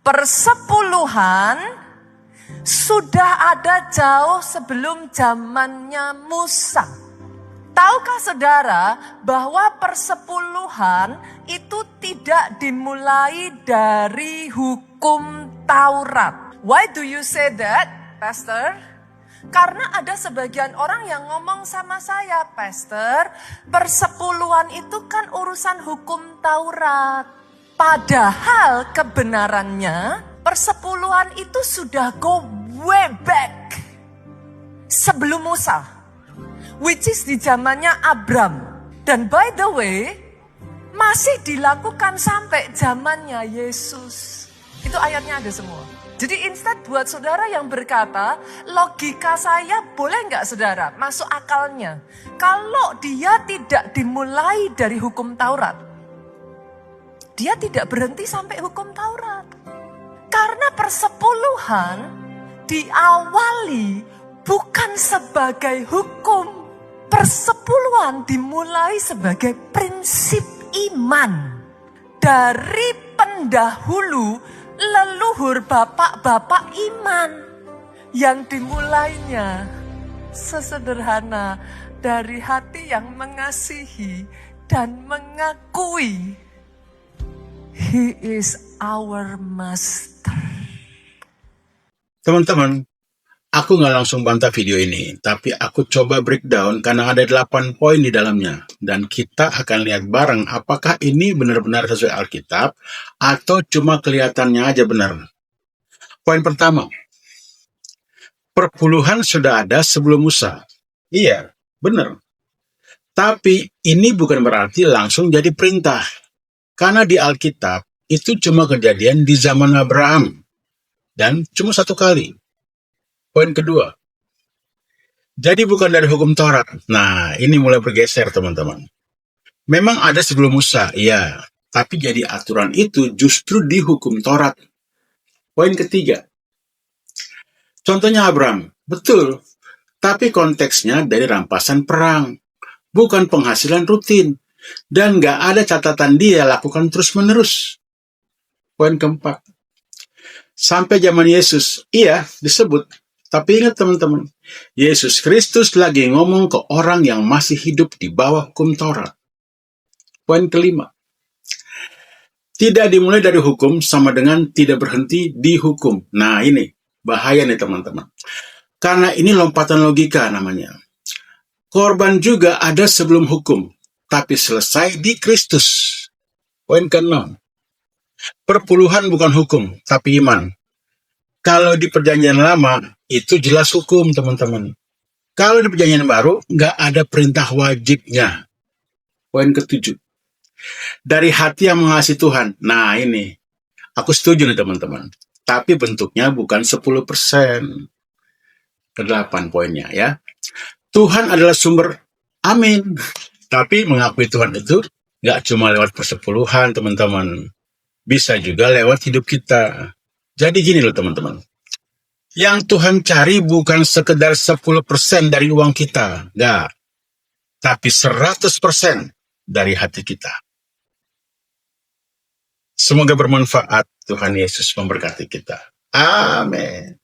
Persepuluhan sudah ada jauh sebelum zamannya Musa. Tahukah saudara bahwa persepuluhan itu tidak dimulai dari hukum Taurat? Why do you say that, Pastor? Karena ada sebagian orang yang ngomong sama saya, Pastor, persepuluhan itu kan urusan hukum Taurat. Padahal kebenarannya persepuluhan itu sudah go way back sebelum Musa, which is di zamannya Abram. Dan by the way, masih dilakukan sampai zamannya Yesus. Itu ayatnya ada semua. Jadi instead buat saudara yang berkata, logika saya boleh nggak saudara, masuk akalnya. Kalau dia tidak dimulai dari hukum Taurat, dia tidak berhenti sampai hukum Taurat. Karena persepuluhan diawali bukan sebagai hukum. Persepuluhan dimulai sebagai prinsip iman. Dari pendahulu leluhur bapak-bapak iman yang dimulainya sesederhana dari hati yang mengasihi dan mengakui He is our master. Teman-teman, aku nggak langsung bantah video ini, tapi aku coba breakdown karena ada 8 poin di dalamnya. Dan kita akan lihat bareng apakah ini benar-benar sesuai Alkitab atau cuma kelihatannya aja benar. Poin pertama, perpuluhan sudah ada sebelum Musa. Iya, benar. Tapi ini bukan berarti langsung jadi perintah. Karena di Alkitab itu cuma kejadian di zaman Abraham. Dan cuma 1 kali. Poin kedua, jadi bukan dari hukum Taurat. Nah, ini mulai bergeser teman-teman. Memang ada sebelum Musa, iya. Tapi jadi aturan itu justru di hukum Taurat. Poin ketiga, contohnya Abraham, betul. Tapi konteksnya dari rampasan perang, bukan penghasilan rutin. Dan gak ada catatan dia lakukan terus-menerus. Poin keempat, sampai zaman Yesus, iya disebut. Tapi ingat teman-teman, Yesus Kristus lagi ngomong ke orang yang masih hidup di bawah hukum Taurat. Poin kelima, tidak dimulai dari hukum sama dengan tidak berhenti di hukum. Nah ini, bahaya nih teman-teman. Karena ini lompatan logika namanya. Korban juga ada sebelum hukum, tapi selesai di Kristus. Poin ke-6, perpuluhan bukan hukum, tapi iman. Kalau di perjanjian lama, itu jelas hukum, teman-teman. Kalau di perjanjian baru, nggak ada perintah wajibnya. Poin ke-7. Dari hati yang mengasihi Tuhan. Nah, ini. Aku setuju nih, teman-teman. Tapi bentuknya bukan 10%. Ke-8 poinnya, ya. Tuhan adalah sumber. Amin. Tapi mengakui Tuhan itu nggak cuma lewat persepuluhan, teman-teman. Bisa juga lewat hidup kita. Jadi gini loh teman-teman, yang Tuhan cari bukan sekedar 10% dari uang kita, enggak. Tapi 100% dari hati kita. Semoga bermanfaat. Tuhan Yesus memberkati kita. Amin.